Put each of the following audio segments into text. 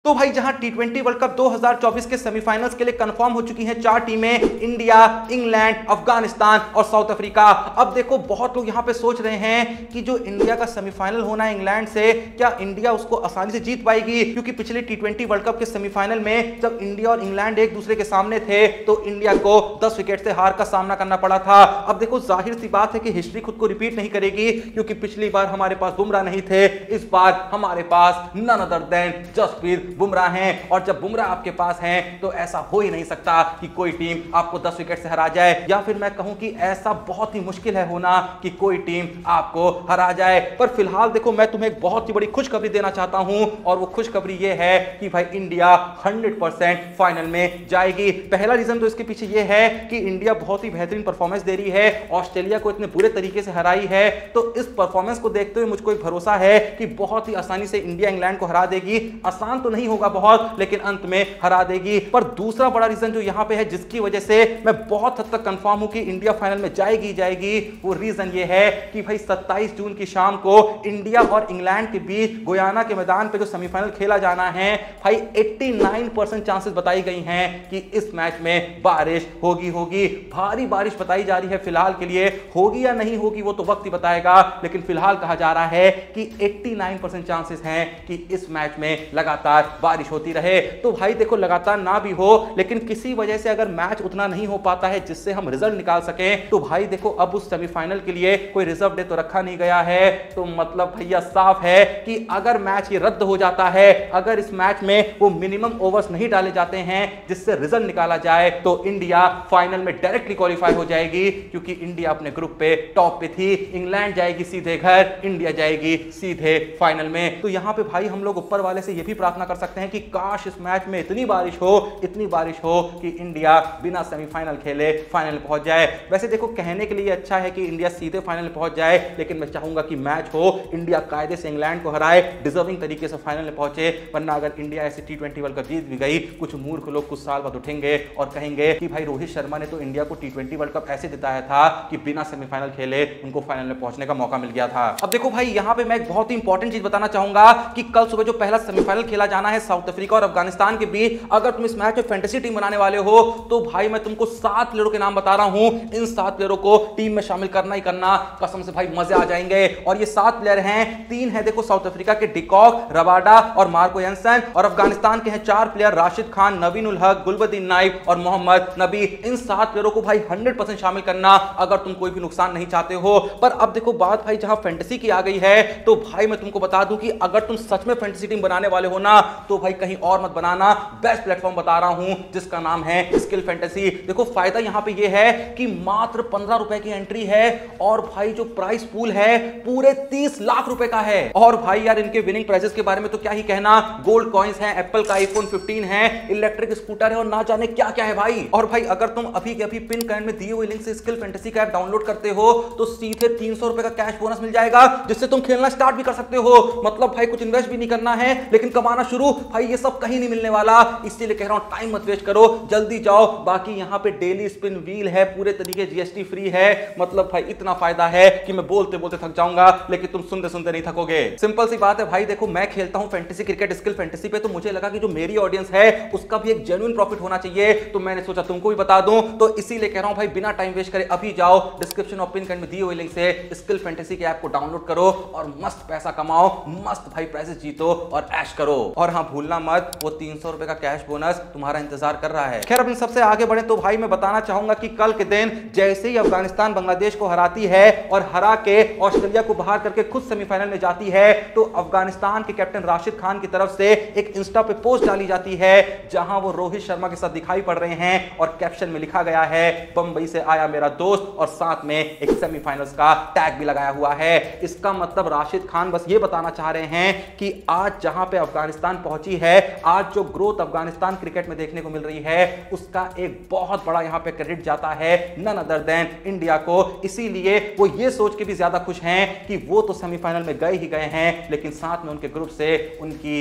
तो भाई जहां टी20 वर्ल्ड कप 2024 के सेमीफाइनल्स के लिए कंफर्म हो चुकी हैं 4 टीमें, इंडिया, इंग्लैंड, अफगानिस्तान और साउथ अफ्रीका। अब देखो बहुत लोग यहां पे सोच रहे हैं कि जो इंडिया का सेमीफाइनल होना है इंग्लैंड से, क्या इंडिया उसको आसानी से जीत पाएगी? क्योंकि पिछले टी20 वर्ल्ड कप के सेमीफाइनल में जब इंडिया और इंग्लैंड एक दूसरे के सामने थे तो इंडिया को 10 विकेट से हार का सामना करना पड़ा था। अब देखो जाहिर सी बात है कि हिस्ट्री खुद को रिपीट नहीं करेगी, क्योंकि पिछली बार हमारे पास बुमराह नहीं थे, इस बार हमारे पास none other than Jasprit Bumrah हैं। और जब बुमराह आपके पास हैं तो ऐसा हो ही नहीं सकता कि कोई टीम आपको 10 विकेट से हरा जाए, या फिर मैं कहूं कि ऐसा बहुत ही मुश्किल है होना कि कोई टीम आपको हरा जाए। पर फिलहाल देखो मैं तुम्हें एक बहुत ही बड़ी खुशखबरी देना चाहता हूं, और वो खुशखबरी ये है कि भाई इंडिया 100% फाइनल में जाएगी। पहला रीजन तो इसके पीछे ये है कि इंडिया बहुत ही बेहतरीन परफॉर्मेंस दे रही है, ऑस्ट्रेलिया को इतने बुरे तरीके से हराई है, तो इस परफॉर्मेंस को देखते हुए मुझको एक भरोसा है कि बहुत ही आसानी से इंडिया इंग्लैंड को हरा देगी। आसान तो नहीं होगा बहुत, लेकिन अंत में हरा देगी। पर दूसरा बड़ा रीजन जो यहां पे है, जिसकी वजह से मैं बहुत हद तक कंफर्म हूं कि इंडिया फाइनल में जाएगी, वो रीजन ये है कि भाई 27 जून की शाम को इंडिया और इंग्लैंड के बीच गुयाना के मैदान पे जो सेमीफाइनल खेला जाना है, भाई 89% चांसेस बताई गई हैं कि इस मैच में बारिश होगी। भारी बारिश बताई जा रही है। फिलहाल के लिए होगी या नहीं होगी वो तो वक्त ही बताएगा, लेकिन फिलहाल कहा जा रहा है कि 89% चांसेस हैं कि इस मैच में लगातार बारिश होती रहे। तो भाई देखो लगातार ना भी हो, लेकिन किसी वजह से अगर मैच उतना नहीं हो पाता है जिससे हम रिजल्ट निकाल सकें, तो भाई देखो अब उस सेमीफाइनल के लिए कोई रिजर्व डे तो रखा नहीं गया है। तो मतलब भैया साफ है कि अगर मैच ये रद्द हो जाता है, अगर इस मैच में वो मिनिमम ओवर्स नहीं डाले जाते हैं जिससे रिजल्ट निकाला जाए, तो इंडिया फाइनल में डायरेक्टली क्वालिफाई हो जाएगी, क्योंकि इंडिया अपने ग्रुप पे टॉप पे थी। इंग्लैंड जाएगी सीधे घर, इंडिया जाएगी सीधे फाइनल में। तो यहां पे भाई हम लोग ऊपर वाले से ये भी प्रार्थना कर सकते हैं कि काश इस मैच में इतनी बारिश हो कि इंडिया बिना सेमीफाइनल खेले फाइनल पहुंच जाए। वैसे देखो कहने के लिए अच्छा है कि इंडिया सीधे फाइनल पहुंच जाए, लेकिन मैं चाहूंगा कि मैच हो, इंडिया कायदे से इंग्लैंड को हराए, डिजर्विंग तरीके से फाइनल में पहुंचे। वरना अगर इंडिया ऐसे टी20 वर्ल्ड कप जीत भी गई, कुछ मूर्ख लोग कुछ साल बाद उठेंगे और कहेंगे कि भाई रोहित शर्मा ने तो इंडिया को टी20 वर्ल्ड कप ऐसे जिताया था कि बिना सेमीफाइनल खेले उनको फाइनल में पहुंचने का मौका मिल गया था। अब देखो भाई यहां पे मैं एक बहुत ही इंपॉर्टेंट चीज बताना चाहूंगा कि कल सुबह जो पहला सेमीफाइनल खेला जाना है साउथ अफ्रीका और अफगानिस्तान के बीच, अगर तुम इस मैच में फैंटेसी टीम बनाने वाले हो तो भाई मैं तुमको 7 प्लेयरों के नाम बता रहा हूं। इन 7 प्लेयरों को टीम में शामिल करना ही करना, कसम से भाई मजे आ जाएंगे। और ये 7 प्लेयर हैं, 3 है देखो साउथ अफ्रीका के डिकॉक, रबाडा और मार्को यंसन, और अफगानिस्तान के हैं 4 प्लेयर राशिद खान, नवीन उल हक, गुलबदीन नाइब और मोहम्मद नबी। इन 7 प्लेयरों को भाई 100% शामिल करना अगर तुम कोई भी नुकसान नहीं चाहते हो। पर अब देखो बात भाई जहां फैंटेसी की आ गई है, तो भाई मैं तुमको बता दूं कि अगर तुम सच में फैंटेसी टीम बनाने वाले हो ना, तो भाई कहीं और मत बनाना, बेस्ट प्लेटफॉर्म बता रहा हूं जिसका नाम है स्किल फैंटेसी। देखो फायदा यहां पे ये है कि मात्र 15 रुपए की एंट्री है, और भाई जो प्राइस पूल है पूरे 30 लाख रुपए का है। और भाई यार इनके विनिंग प्राइजेस के बारे में तो क्या ही कहना, गोल्ड कॉइंस हैं, एप्पल का आईफोन 15 है, इलेक्ट्रिक स्कूटर है और ना जाने क्या क्या है भाई। और भाई अगर तुम अभी के अभी पिन कमेंट में दिए हुए लिंक से स्किल फैंटेसी का ऐप डाउनलोड करते हो तो सीधे 300 रुपए का कैश बोनस मिल जाएगा, जिससे तुम खेलना स्टार्ट भी कर सकते हो। मतलब भाई कुछ इन्वेस्ट भी नहीं करना है, लेकिन कमाना शुरू। भाई ये सब कहीं नहीं मिलने वाला, इसलिए कह रहा हूं टाइम मत वेस्ट करो, जल्दी जाओ। बाकी यहां पे डेली स्पिन व्हील है, पूरे तरीके जीएसटी फ्री है। मतलब भाई इतना फायदा है कि मैं बोलते बोलते थक जाऊंगा, लेकिन तुम सुनते सुनते नहीं थकोगे। सिंपल सी बात है भाई, देखो मैं खेलता हूं फैंटेसी क्रिकेट स्किल फैंटेसी पे, तो मुझे लगा कि जो मेरी ऑडियंस है उसका भी एक जेन्युइन प्रॉफिट होना चाहिए, तो मैंने सोचा तुमको भी बता दूं। तो इसीलिए कह रहा हूं भाई बिना टाइम वेस्ट करे अभी जाओ, डिस्क्रिप्शन और पिन कमेंट में दिए हुए लिंक से स्किल फैंटेसी के ऐप को डाउनलोड करो और मस्त पैसा कमाओ, मस्त भाई प्राइजेस जीतो और ऐश करो। और हाँ भूलना मत, वो 300 रुपए का कैश बोनस तुम्हारा इंतजार कर रहा है। खैर अब इन सबसे आगे बढ़े तो भाई मैं बताना चाहूंगा कि कल के दिन जैसे ही अफगानिस्तान बांग्लादेश को हराती है और हरा के ऑस्ट्रेलिया को बाहर करके खुद सेमीफाइनल में जाती है, तो अफगानिस्तान के कैप्टन राशिद खान की तरफ से एक इंस्टा पे पोस्ट डाली जाती है, जहां वो रोहित शर्मा के साथ दिखाई पड़ रहे हैं और कैप्शन में लिखा गया है बंबई से आया मेरा दोस्त, और साथ में एक सेमीफाइनल्स का टैग भी लगाया हुआ है। इसका मतलब राशिद खान बस ये बताना चाह रहे हैं कि आज जहां पे अफगानिस्तान पहुंची है, आज जो ग्रोथ अफगानिस्तान क्रिकेट में देखने को मिल रही है, उसका एक बहुत बड़ा यहां पे क्रेडिट जाता है नन अदर देन इंडिया को। इसीलिए वो ये सोच के भी ज्यादा खुश हैं कि वो तो सेमीफाइनल में गए ही गए हैं, लेकिन साथ में उनके ग्रुप से उनकी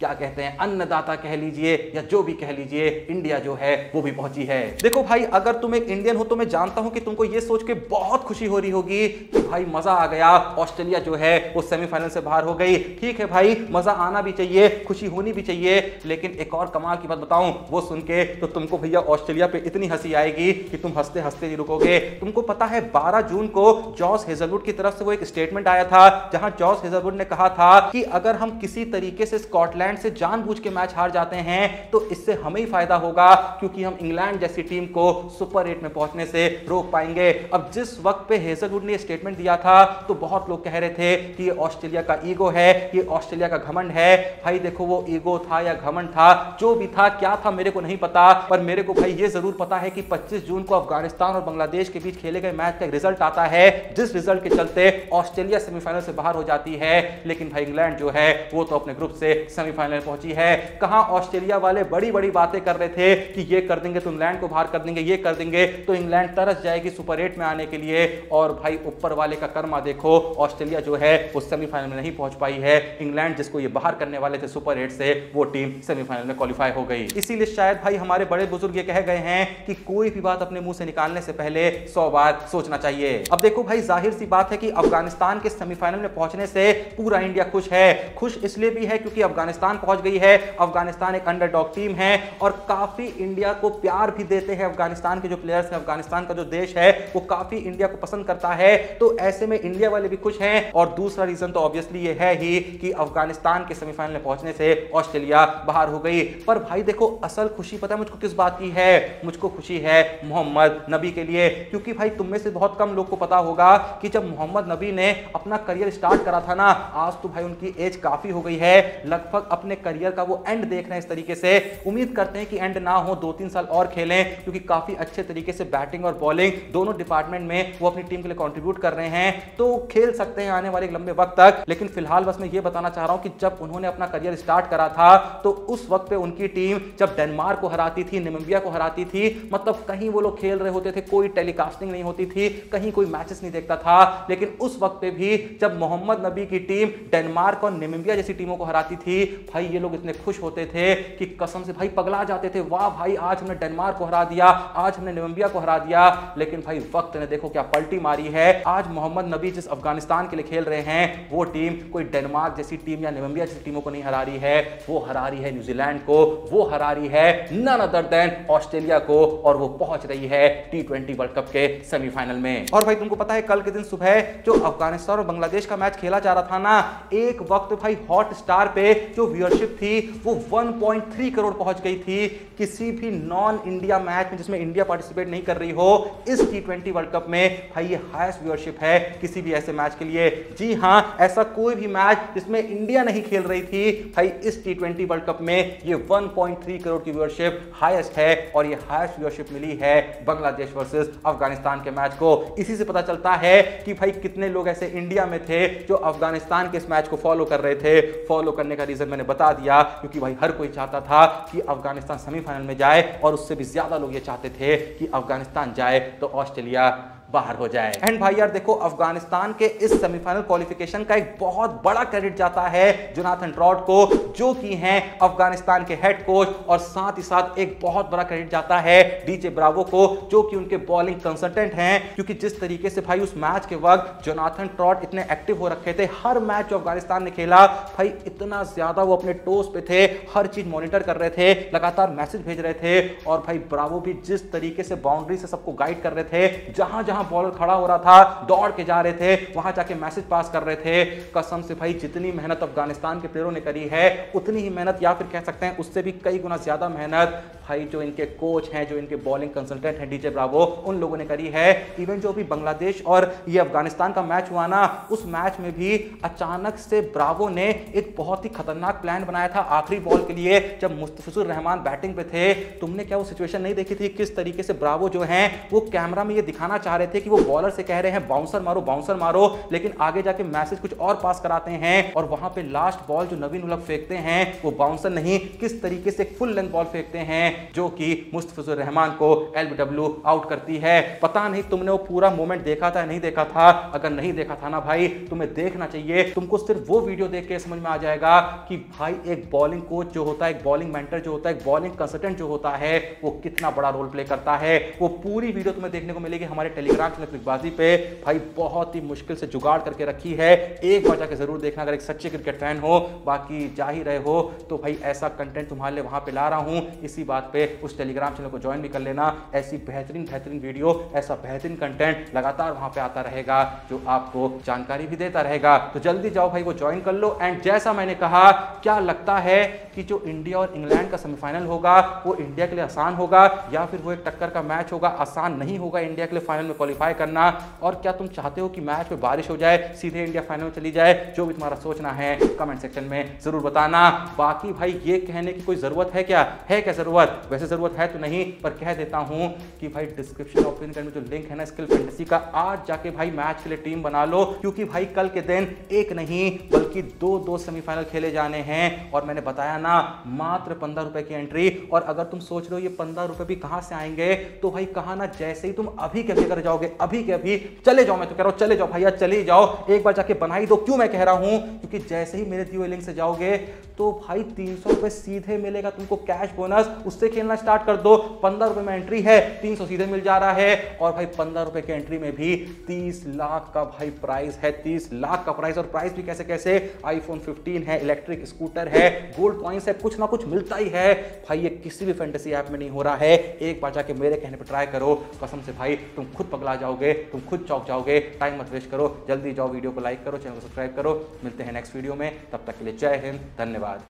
क्या कहते हैं अन्नदाता कह लीजिए या जो भी कह लीजिए, इंडिया जो है वो भी पहुंची है। देखो भाई, अगर तुम एक इंडियन हो तो मैं जानता हूं कि तुमको ये सोच के बहुत खुशी हो रही होगी कि भाई मजा आ गया, ऑस्ट्रेलिया जो है वो सेमीफाइनल से बाहर हो गई। ठीक है भाई, मजा आना भी चाहिए, खुशी होनी भी चाहिए, लेकिन एक और कमाल की बात बताऊं, वो सुन के तो तुमको भैया ऑस्ट्रेलिया पे इतनी हंसी आएगी कि तुम हंसते हंसते ही रुकोगे। तुमको पता है 12 जून को जॉस हेजलवुड की तरफ से वो एक स्टेटमेंट आया था जहां जॉस हेजलवुड ने कहा था कि अगर हम किसी तरीके से स्कॉटलैंड से जानबूझ के मैच हार जाते हैं तो इससे हमें ही फायदा होगा, क्योंकि हम इंग्लैंड जैसी टीम को सुपर 8 में पहुंचने से रोक पाएंगे। अब जिस वक्त पे हेजलवुड ने स्टेटमेंट दिया था तो बहुत लोग कह रहे थे कि ये ऑस्ट्रेलिया का ईगो है, ये ऑस्ट्रेलिया का घमंड है। भाई देखो, वो ईगो था या घमंड था, जो भी था, क्या था मेरे को नहीं पता, पर मेरे को भाई ये जरूर पता है कि 25 जून को अफगानिस्तान और बांग्लादेश के बीच खेले गए मैच का रिजल्ट आता है, जिस रिजल्ट के चलते ऑस्ट्रेलिया सेमीफाइनल से बाहर हो जाती है। लेकिन भाई इंग्लैंड जो है वो तो अपने ग्रुप से सेमीफाइनल पहुंची है। कहां ऑस्ट्रेलिया वाले बड़ी बड़ी बातें कर रहे थे कि ये कर देंगे तो इंग्लैंड को बाहर कर देंगे, ये कर देंगे तो इंग्लैंड तरस जाएगी सुपर 8 में आने के लिए, और भाई ऊपर वाले का कर्मा देखो, ऑस्ट्रेलिया जो है वो सेमीफाइनल में नहीं पहुंच पाई है। इंग्लैंड जिसको ये बाहर करने वाले थे सुपर 8 से, वो टीम सेमीफाइनल में क्वालिफाई हो गई। इसीलिए शायद भाई हमारे बड़े बुजुर्ग ये कह गए हैं कि कोई भी बात अपने मुंह से निकालने से पहले 100 बार सोचना चाहिए। अब देखो भाई, जाहिर सी बात है कि अफगानिस्तान के सेमीफाइनल में पहुंचने से पूरा इंडिया खुश है। खुश इसलिए भी है क्योंकि अफगानिस्तान पहुंच गई है, अफगानिस्तान एक अंडरडॉग टीम है और काफी इंडिया को प्यार भी देते हैं। अफगानिस्तान के जो प्लेयर्स हैं, अफगानिस्तान का जो देश है वो काफी इंडिया को पसंद करता है, तो ऐसे में इंडिया वाले भी खुश हैं। और दूसरा रीजन तो ऑब्वियसली ये है ही कि अफगानिस्तान के सेमीफाइनल में पहुंचने से ऑस्ट्रेलिया बाहर हो गई। पर भाई देखो, असल खुशी पता है मुझको किस बात की है? मुझको खुशी है मोहम्मद नबी के लिए, क्योंकि भाई तुम में से बहुत कम लोग को पता होगा कि जब मोहम्मद नबी ने अपना करियर स्टार्ट करा था ना, आज तो भाई उनकी एज काफी हो गई है, लगभग अपने करियर का वो एंड देख रहे हैं। इस तरीके से उम्मीद करते हैं कि एंड ना हो, 2-3 साल और खेलें, क्योंकि काफी अच्छे तरीके से बैटिंग और बॉलिंग दोनों डिपार्टमेंट में वो अपनी टीम के लिए कंट्रीब्यूट कर रहे हैं, तो खेल सकते हैं आने वाले लंबे वक्त तक। लेकिन फिलहाल बस मैं ये बताना चाह रहा हूं कि जब उन्होंने अपना करियर स्टार्ट करा था तो उस वक्त पे उनकी टीम जब डेनमार्क को हराती थी, नामीबिया को हराती थी, मतलब कहीं वो लोग खेल रहे होते थे, कोई टेलीकास्टिंग नहीं होती थी, कहीं कोई मैचेस नहीं देखता था। लेकिन उस वक्त पे भी जब मोहम्मद नबी की टीम डेनमार्क और नामीबिया जैसी टीमों को हराती थी, भाई ये लोग इतने खुश होते थे कि कसम से भाई पगला जाते थे, वाह भाई आज हमने डेनमार्क को हरा दिया, आज हमने नामीबिया को हरा दिया। लेकिन भाई वक्त ने देखो क्या पलटी मारी है। आज मोहम्मद नबी जिस अफगानिस्तान के लिए खेल रहे हैं, वो टीम कोई डेनमार्क जैसी टीम या नामीबिया जैसी टीमों को नहीं हरा रही है, वो हरा रही है न्यूजीलैंड को, वो हरा रही है नन अदर देन ऑस्ट्रेलिया को, और वो पहुंच रही है T20 वर्ल्ड कप के सेमीफाइनल में। और भाई तुमको पता है कल के दिन सुबह जो अफगानिस्तान और बांग्लादेश का मैच खेला जा रहा था ना, एक वक्त भाई हॉट स्टार पे जो व्यूअरशिप थी वो 1.3 करोड़ पहुंच गई थी। किसी भी नॉन इंडिया मैच में जिसमें इंडिया पार्टिसिपेट नहीं कर रही हो इस T20 वर्ल्ड कप में, भाई ये हाईएस्ट व्यूअरशिप है किसी भी ऐसे मैच के लिए। जी हां, ऐसा कोई भी मैच जिसमें इंडिया नहीं खेल रही थी, भाई इस T20 वर्ल्ड कप में ये 1.3 करोड़ की व्यूअरशिप हाईएस्ट है, और ये हाईएस्ट व्यूअरशिप मिली है बांग्लादेश वर्सेस अफगानिस्तान के मैच को। इसी से पता चलता है कि भाई कितने लोग ऐसे इंडिया में थे जो अफगानिस्तान के इस मैच को फॉलो कर रहे थे। फॉलो करने का रीजन मैंने बता दिया, क्योंकि भाई हर कोई चाहता था कि अफगानिस्तान सेमीफाइनल में जाए, और उससे भी ज्यादा लोग ये चाहते थे कि अफगानिस्तान जाए तो ऑस्ट्रेलिया बाहर हो जाए। एंड भाई यार देखो, अफगानिस्तान के इस सेमीफाइनल क्वालिफिकेशन का एक बहुत बड़ा क्रेडिट जाता है जोनाथन ट्रॉट को, जो कि हैं अफगानिस्तान के हेड कोच, और साथ ही साथ एक बहुत बड़ा क्रेडिट जाता है डीजे ब्रावो को, जो कि उनके बॉलिंग कंसल्टेंट हैं। क्योंकि जिस तरीके से भाई उस मैच के वक्त जोनाथन ट्रॉट इतने एक्टिव हो रखे थे, हर मैच जो अफगानिस्तान ने खेला भाई इतना ज्यादा वो अपने टोस पे थे, हर चीज मॉनिटर कर रहे थे, लगातार मैसेज भेज रहे थे। और भाई ब्रावो भी जिस तरीके से बाउंड्री से सबको गाइड कर रहे थे, जहां जहां बॉलर खड़ा हो रहा था दौड़ के जा रहे थे, वहां जाके मैसेज पास कर रहे थे। कसम से भाई जितनी मेहनत अफगानिस्तान के प्लेयरों ने करी है, उतनी ही मेहनत, या फिर कह सकते हैं उससे भी कई गुना ज्यादा मेहनत भाई जो इनके कोच हैं, जो इनके बॉलिंग कंसल्टेंट हैं डीजे ब्रावो, उन लोगों ने करी है। इवन जो भी बांग्लादेश और ये अफगानिस्तान का मैच हुआ ना, उस मैच में भी अचानक से ब्रावो ने एक बहुत ही खतरनाक प्लान बनाया था आखिरी बॉल के लिए, जब मुस्तफिजुर रहमान बैटिंग पे थे। तुमने क्या वो सिचुएशन नहीं देखी थी, किस तरीके से ब्रावो जो हैं वो कैमरा में ये दिखाना चाह रहे थे कि वो बॉलर से कह रहे हैं बाउंसर मारो, लेकिन आगे जाके मैसेज कुछ और पास कराते हैं और वहां पे लास्ट बॉल जो नवीन उल हक फेंकते हैं वो बाउंसर नहीं, किस तरीके से फुल लेंथ बॉल फेंकते हैं जो कि मुस्तफिजुर रहमान को एलबीडब्ल्यू आउट करती है। पता नहीं तुमने वो पूरा मोमेंट देखा था नहीं देखा था? अगर नहीं देखा था ना भाई, तुम्हें देखना चाहिए। तुमको सिर्फ वो वीडियो देख के समझ में आ जाएगा कि भाई एक बॉलिंग कोच जो होता है, एक बॉलिंग मेंटर जो होता है, एक बॉलिंग कंसल्टेंट जो होता है, वो कितना बड़ा रोल प्ले करता है। वो पूरी वीडियो तुम्हें देखने को मिलेगी हमारे टेलीग्राम चैनल क्रिकबाजी पे। भाई बहुत ही मुश्किल से जुगाड़ करके रखी है, एक बार जाके जरूर देखना अगर एक सच्चे क्रिकेट फैन हो। बाकी जा ही रहे हो तो भाई ऐसा कंटेंट तुम्हारे लिए वहां पे ला रहा हूं, इसी बात पे उस टेलीग्राम चैनल को ज्वाइन भी कर लेना। ऐसी बेहतरीन वीडियो, ऐसा बेहतरीन कंटेंट लगातार वहां पे आता रहेगा जो आपको जानकारी भी देता रहेगा। तो जल्दी जाओ भाई वो ज्वाइन कर लो। एंड जैसा मैंने कहा, क्या लगता है कि जो इंडिया और इंग्लैंड का सेमीफाइनल होगा वो इंडिया के लिए आसान होगा या फिर वो एक टक्कर का मैच होगा? आसान नहीं होगा इंडिया के लिए फाइनल में क्वालिफाई करना। और क्या तुम चाहते हो कि मैच में बारिश हो जाए, सीधे इंडिया फाइनल में चली जाए? जो भी तुम्हारा सोचना है कमेंट सेक्शन में जरूर बताना। बाकी भाई ये कहने की कोई जरूरत है क्या? है क्या जरूरत? वैसे जरूरत है तो नहीं, पर कह देता हूं कि भाई डिस्क्रिप्शन और पिन में जो लिंक है ना स्किल फैंटेसी का, आज जाके भाई मैच के लिए टीम बना लो, क्योंकि भाई कल के दिन एक नहीं बल्कि दो सेमीफाइनल खेले जाने हैं। और मैंने बताया ना, मात्र 15 रुपए की एंट्री। और अगर तुम सोच रहे हो ये 15 रुपए भी कहां से आएंगे, तो भाई कहा ना, जैसे ही तुम अभी के अभी कर जाओगे, अभी के अभी चले जाओ, मैं तो कह रहा हूं चले जाओ भैया, चले जाओ, एक बार जाके बना ही दो। क्यों मैं कह रहा हूं? क्योंकि जैसे ही मेरे दिए हुए लिंक से जाओगे तो भाई 300 रुपए सीधे मिलेगा तुमको कैश बोनस, उससे खेलना स्टार्ट कर दो। 15 रुपए में एंट्री है, 300 सीधे मिल जा रहा है। और भाई 15 रुपए की एंट्री में भी 30 लाख का भाई प्राइस है, 30 लाख का प्राइस। और प्राइस भी कैसे कैसे? आईफोन 15 है, इलेक्ट्रिक स्कूटर है, गोल्ड कॉइंस है, कुछ ना कुछ मिलता ही है भाई। ये किसी भी फैंटेसी ऐप में नहीं हो रहा है। एक बार जाके मेरे कहने पर ट्राई करो, कसम से भाई तुम खुद पगला जाओगे, तुम खुद चौंक जाओगे। टाइम मत वेस्ट करो, जल्दी जाओ, वीडियो को लाइक करो, चैनल को सब्सक्राइब करो। मिलते हैं नेक्स्ट वीडियो में, तब तक के लिए जय हिंद, धन्यवाद।